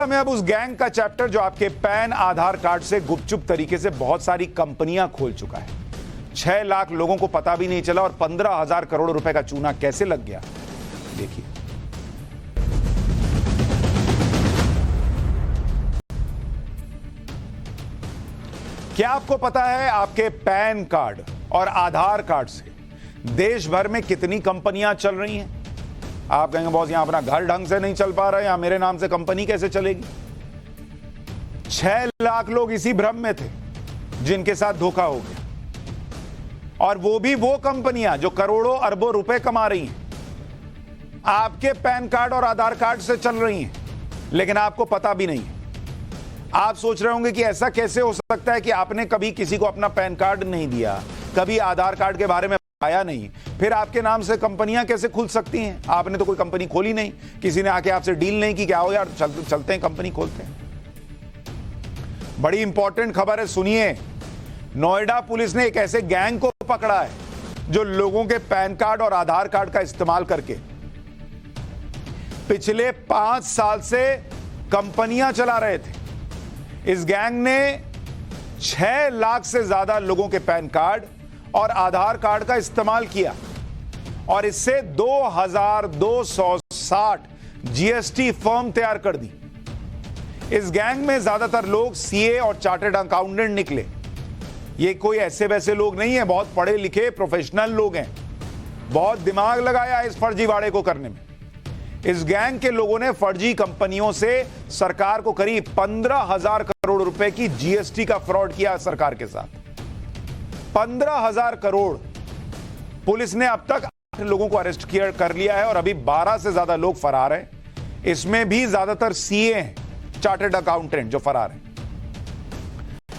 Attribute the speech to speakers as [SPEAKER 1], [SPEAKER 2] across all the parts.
[SPEAKER 1] में अब उस गैंग का चैप्टर जो आपके पैन आधार कार्ड से गुपचुप तरीके से बहुत सारी कंपनियां खोल चुका है। 6 लाख लोगों को पता भी नहीं चला और 15,000 करोड़ रुपए का चूना कैसे लग गया, देखिए। क्या आपको पता है आपके पैन कार्ड और आधार कार्ड से देश भर में कितनी कंपनियां चल रही हैं? आप कहेंगे बॉस यहां अपना घर ढंग से नहीं चल पा रहा है, यहां मेरे नाम से कंपनी कैसे चलेगी? 6 लाख लोग इसी भ्रम में थे जिनके साथ धोखा हो गया, और वो भी वो कंपनियां जो करोड़ों अरबों रुपए कमा रही हैं आपके पैन कार्ड और आधार कार्ड से चल रही हैं, लेकिन आपको पता भी नहीं है। आप सोच रहे होंगे कि ऐसा कैसे हो सकता है कि आपने कभी किसी को अपना पैन कार्ड नहीं दिया, कभी आधार कार्ड के बारे में आया नहीं, फिर आपके नाम से कंपनियां कैसे खुल सकती हैं? आपने तो कोई कंपनी खोली नहीं, किसी ने आके आपसे डील नहीं की, क्या हो यार चलते हैं कंपनी खोलते हैं। बड़ी इंपॉर्टेंट खबर है, सुनिए। नोएडा पुलिस ने एक ऐसे गैंग को पकड़ा है जो लोगों के पैन कार्ड और आधार कार्ड का इस्तेमाल करके पिछले 5 साल से कंपनियां चला रहे थे। इस गैंग ने 6 लाख से ज्यादा लोगों के पैन कार्ड और आधार कार्ड का इस्तेमाल किया और इससे 2260 जीएसटी फर्म तैयार कर दी। इस गैंग में ज्यादातर लोग सीए और चार्टर्ड अकाउंटेंट निकले। ये कोई ऐसे वैसे लोग नहीं है, बहुत पढ़े लिखे प्रोफेशनल लोग हैं। बहुत दिमाग लगाया इस फर्जीवाड़े को करने में। इस गैंग के लोगों ने फर्जी कंपनियों से सरकार को करीब 15,000 करोड़ रुपए की जीएसटी का फ्रॉड किया सरकार के साथ। 15,000 करोड़। पुलिस ने अब तक 8 लोगों को अरेस्ट कर लिया है और अभी 12 से ज्यादा लोग फरार हैं। इसमें भी ज्यादातर सीए हैं, चार्टर्ड अकाउंटेंट जो फरार हैं।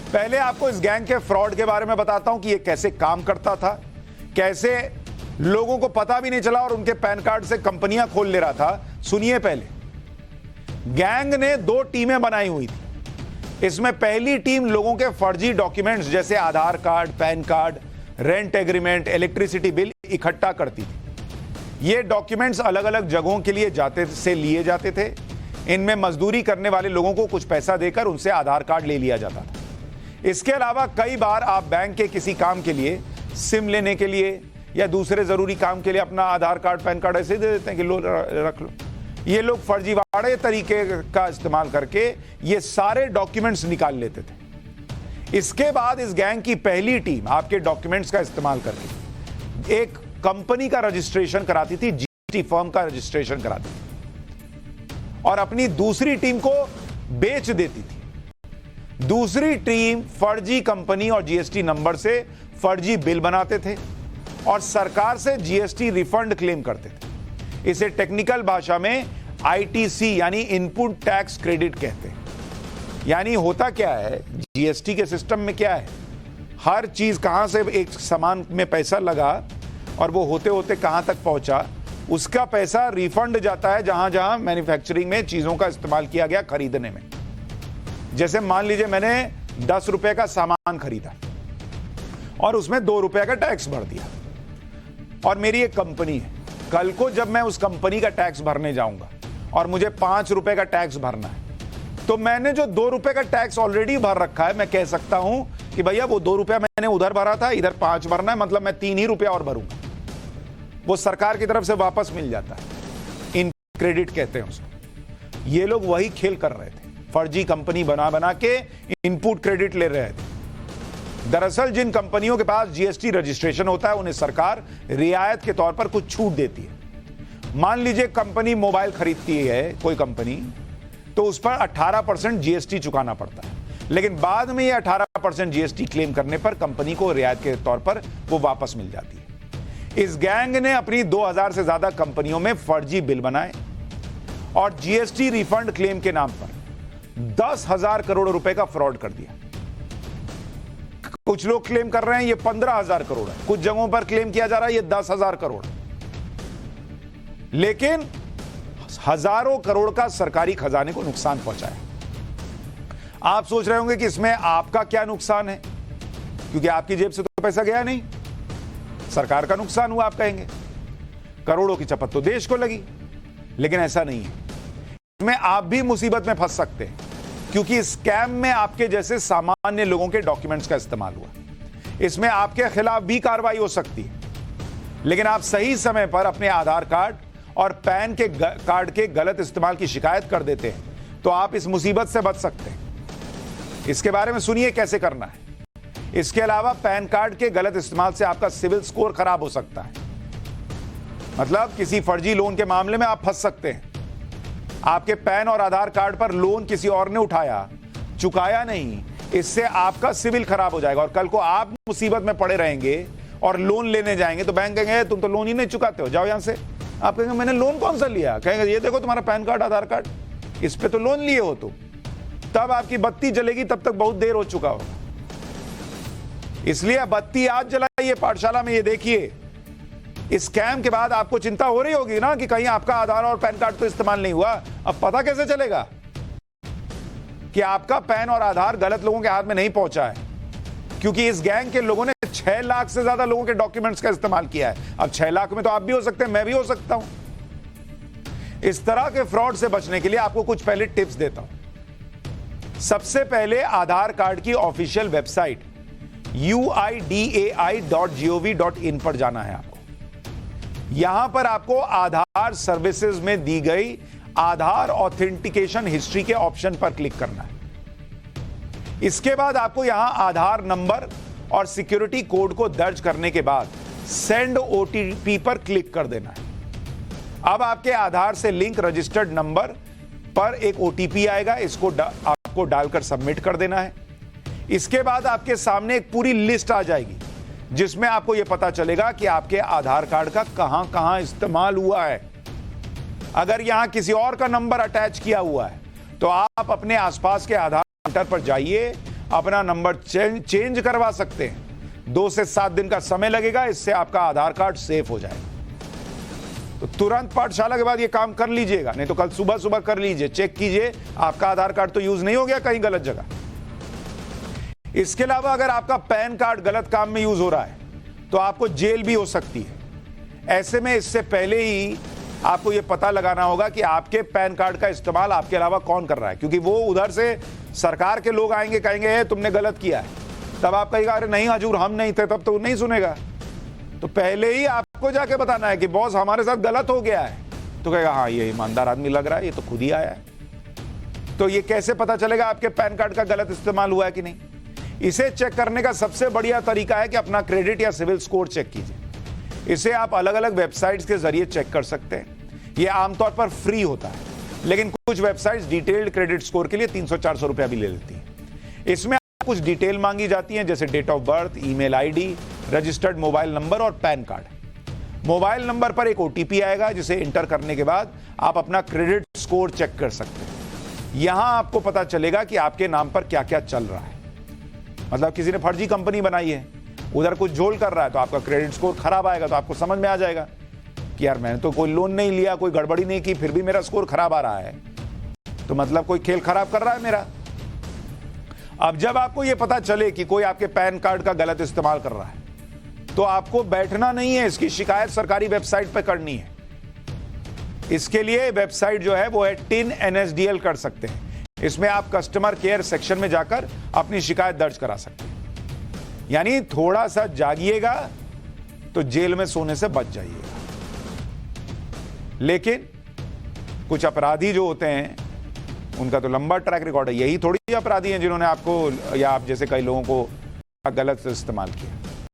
[SPEAKER 1] पहले आपको इस गैंग के फ्रॉड के बारे में बताता हूं कि यह कैसे काम करता था, कैसे लोगों को पता भी नहीं चला और उनके पैन कार्ड से कंपनियां खोल ले रहा था। सुनिए, पहले गैंग ने 2 टीमें बनाई हुई थी। इसमें पहली टीम लोगों के फर्जी डॉक्यूमेंट्स जैसे Aadhaar card, PAN card, rent agreement, electricity bill इकट्ठा करती थी। ये डॉक्यूमेंट्स अलग अलग जगहों के लिए लिए जाते थे। इनमें मजदूरी करने वाले लोगों को कुछ पैसा देकर उनसे आधार कार्ड ले लिया जाता था। इसके अलावा कई बार आप बैंक के किसी काम के लिए, सिम लेने के लिए या दूसरे जरूरी काम के लिए अपना आधार कार्ड, पैन कार्ड ऐसे दे देते हैं कि लो रख लो। ये लोग फर्जीवाड़े तरीके का इस्तेमाल करके ये सारे डॉक्यूमेंट्स निकाल लेते थे। इसके बाद इस गैंग की पहली टीम आपके डॉक्यूमेंट्स का इस्तेमाल करके एक कंपनी का रजिस्ट्रेशन कराती थी, जीएसटी फर्म का रजिस्ट्रेशन कराती थी, और अपनी दूसरी टीम को बेच देती थी। दूसरी टीम फर्जी कंपनी और जीएसटी नंबर से फर्जी बिल बनाते थे और सरकार से जीएसटी रिफंड क्लेम करते थे। इसे टेक्निकल भाषा में आईटीसी यानी इनपुट टैक्स क्रेडिट कहते हैं। यानी होता क्या है, जीएसटी के सिस्टम में क्या है, हर चीज कहां से एक सामान में पैसा लगा और वो होते होते कहां तक पहुंचा, उसका पैसा रिफंड जाता है जहां जहां मैन्युफैक्चरिंग में चीजों का इस्तेमाल किया गया खरीदने में। जैसे मान लीजिए मैंने 10 रुपए का सामान खरीदा और उसमें 2 रुपए का टैक्स भर दिया, और मेरी एक कंपनी है। कल को जब मैं उस कंपनी का टैक्स भरने जाऊंगा और मुझे 5 रुपए का टैक्स भरना है, तो मैंने जो 2 रुपए का टैक्स ऑलरेडी भर रखा है, मैं कह सकता हूं कि भैया वो 2 रुपया मैंने उधर भरा था, इधर 5 भरना है, मतलब मैं 3 ही रुपया और भरूंगा। वो सरकार की तरफ से वापस मिल जाता है। इन क्रेडिट कहते हैं उसको। ये लोग वही खेल कर रहे थे, फर्जी कंपनी बना के इनपुट क्रेडिट ले रहे थे। दरअसल जिन कंपनियों के पास जीएसटी रजिस्ट्रेशन होता है उन्हें सरकार रियायत के तौर पर कुछ छूट देती है। मान लीजिए कंपनी मोबाइल खरीदती है कोई कंपनी, तो उस पर 18% जीएसटी चुकाना पड़ता है, लेकिन बाद में ये 18% जीएसटी क्लेम करने पर कंपनी को रियायत के तौर पर वो वापस मिल जाती है। इस गैंग ने अपनी 2000 से ज्यादा कंपनियों में फर्जी बिल बनाए और जीएसटी रिफंड क्लेम के नाम पर 10,000 करोड़ रुपए का फ्रॉड कर दिया। कुछ लोग क्लेम कर रहे हैं ये 15,000 करोड़ है, कुछ जगहों पर क्लेम किया जा रहा है ये 10,000 करोड़, लेकिन हजारों करोड़ का सरकारी खजाने को नुकसान पहुंचाया। आप सोच रहे होंगे कि इसमें आपका क्या नुकसान है, क्योंकि आपकी जेब से तो पैसा गया नहीं, सरकार का नुकसान हुआ। आप कहेंगे करोड़ों की चपत तो देश को लगी, लेकिन ऐसा नहीं है। इसमें आप भी मुसीबत में फंस सकते हैं, क्योंकि स्कैम में आपके जैसे सामान्य लोगों के डॉक्यूमेंट्स का इस्तेमाल हुआ। इसमें आपके खिलाफ भी कार्रवाई हो सकती है। लेकिन आप सही समय पर अपने आधार कार्ड और पैन के कार्ड के गलत इस्तेमाल की शिकायत कर देते हैं तो आप इस मुसीबत से बच सकते हैं। इसके बारे में सुनिए कैसे करना है। इसके अलावा पैन कार्ड के गलत इस्तेमाल से आपका सिविल स्कोर खराब हो सकता है। मतलब किसी फर्जी लोन के मामले में आप फंस सकते हैं। आपके पैन और आधार कार्ड पर लोन किसी और ने उठाया, चुकाया नहीं, इससे आपका सिविल खराब हो जाएगा और कल को आप मुसीबत में पड़े रहेंगे और लोन लेने जाएंगे तो बैंक कहेंगे तुम तो लोन ही नहीं चुकाते हो, जाओ यहां से। आप कहेंगे मैंने लोन कौन सा लिया? कहेंगे ये देखो तुम्हारा पैन कार्ड, आधार कार्ड, इस पे तो लोन लिए हो तुम। तब आपकी बत्ती जलेगी, तब तक बहुत देर हो चुका होगा। इसलिए बत्ती आज जलाइए पाठशाला में। ये देखिए, इस स्कैम के बाद आपको चिंता हो रही होगी ना कि कहीं आपका आधार और पैन कार्ड तो इस्तेमाल नहीं हुआ। अब पता कैसे चलेगा कि आपका पैन और आधार गलत लोगों के हाथ में नहीं पहुंचा है? क्योंकि इस गैंग के लोगों ने 6 लाख से ज्यादा लोगों के डॉक्यूमेंट्स का इस्तेमाल किया है। अब 6 लाख में तो आप भी हो सकते हैं, मैं भी हो सकता हूं। इस तरह के फ्रॉड से बचने के लिए आपको कुछ पहले टिप्स देता हूं। सबसे पहले आधार कार्ड की ऑफिशियल वेबसाइट uidai.gov.in पर जाना है आपको। यहां पर आपको आधार सर्विसेज में दी गई आधार ऑथेंटिकेशन हिस्ट्री के ऑप्शन पर क्लिक करना है। इसके बाद आपको यहां आधार नंबर और सिक्योरिटी कोड को दर्ज करने के बाद सेंड ओटीपी पर क्लिक कर देना है। अब आपके आधार से लिंक रजिस्टर्ड नंबर पर एक ओटीपी आएगा, इसको आपको डालकर सबमिट कर देना है। इसके बाद आपके सामने एक पूरी लिस्ट आ जाएगी जिसमें आपको यह पता चलेगा कि आपके आधार कार्ड का कहां कहां इस्तेमाल हुआ है। अगर यहां किसी और का नंबर अटैच किया हुआ है तो आप अपने आसपास के आधार सेंटर पर जाइए, अपना नंबर चेंज करवा सकते हैं। 2 से 7 दिन का समय लगेगा, इससे आपका आधार कार्ड सेफ हो जाएगा। तो तुरंत पाठशाला के बाद ये काम कर लीजिएगा, नहीं तो कल सुबह सुबह कर लीजिए, चेक कीजिए आपका आधार कार्ड तो यूज नहीं हो गया कहीं गलत जगह। इसके अलावा अगर आपका पैन कार्ड गलत काम में यूज हो रहा है तो आपको जेल भी हो सकती है। ऐसे में इससे पहले ही आपको यह पता लगाना होगा कि आपके पैन कार्ड का इस्तेमाल आपके अलावा कौन कर रहा है, क्योंकि वो उधर से सरकार के लोग आएंगे, कहेंगे तुमने गलत किया है। तब आप कहेगा अरे नहीं हजूर हम नहीं थे, तब तो नहीं सुनेगा। तो पहले ही आपको जाके बताना है कि बॉस हमारे साथ गलत हो गया है, तो कहेगा हाँ ये ईमानदार आदमी लग रहा है, ये तो खुद ही आया है। तो ये कैसे पता चलेगा आपके पैन कार्ड का गलत इस्तेमाल हुआ है कि नहीं? इसे चेक करने का सबसे बढ़िया तरीका है कि अपना क्रेडिट या सिविल स्कोर चेक कीजिए। इसे आप अलग अलग वेबसाइट्स के जरिए चेक कर सकते हैं। यह आमतौर पर फ्री होता है, लेकिन कुछ वेबसाइट्स डिटेल्ड क्रेडिट स्कोर के लिए 300-400 रुपया भी ले लेती हैं। इसमें कुछ डिटेल मांगी जाती हैं, जैसे date of birth, email ID, registered mobile number और पैन कार्ड। मोबाइल नंबर पर एक ओटीपी आएगा जिसे इंटर करने के बाद आप अपना क्रेडिट स्कोर चेक कर सकते हैं। यहां आपको पता चलेगा कि आपके नाम पर क्या क्या चल रहा है। मतलब किसी ने फर्जी कंपनी बनाई है, उधर कुछ झोल कर रहा है, तो आपका क्रेडिट स्कोर खराब आएगा। तो आपको समझ में आ जाएगा कि यार मैंने तो कोई लोन नहीं लिया, कोई गड़बड़ी नहीं की, फिर भी मेरा स्कोर खराब आ रहा है, तो मतलब कोई खेल खराब कर रहा है मेरा। अब जब आपको यह पता चले कि कोई आपके पैन कार्ड का गलत इस्तेमाल कर रहा है तो आपको बैठना नहीं है, इसकी शिकायत सरकारी वेबसाइट पर करनी है। इसके लिए वेबसाइट जो है वो है TIN-NSDL कर सकते हैं। इसमें आप कस्टमर केयर सेक्शन में जाकर अपनी शिकायत दर्ज करा सकते हैं। यानी थोड़ा सा जागिएगा तो जेल में सोने से बच जाइएगा। लेकिन कुछ अपराधी जो होते हैं उनका तो लंबा ट्रैक रिकॉर्ड है। यही थोड़ी अपराधी हैं जिन्होंने आपको या आप जैसे कई लोगों को गलत इस्तेमाल किया।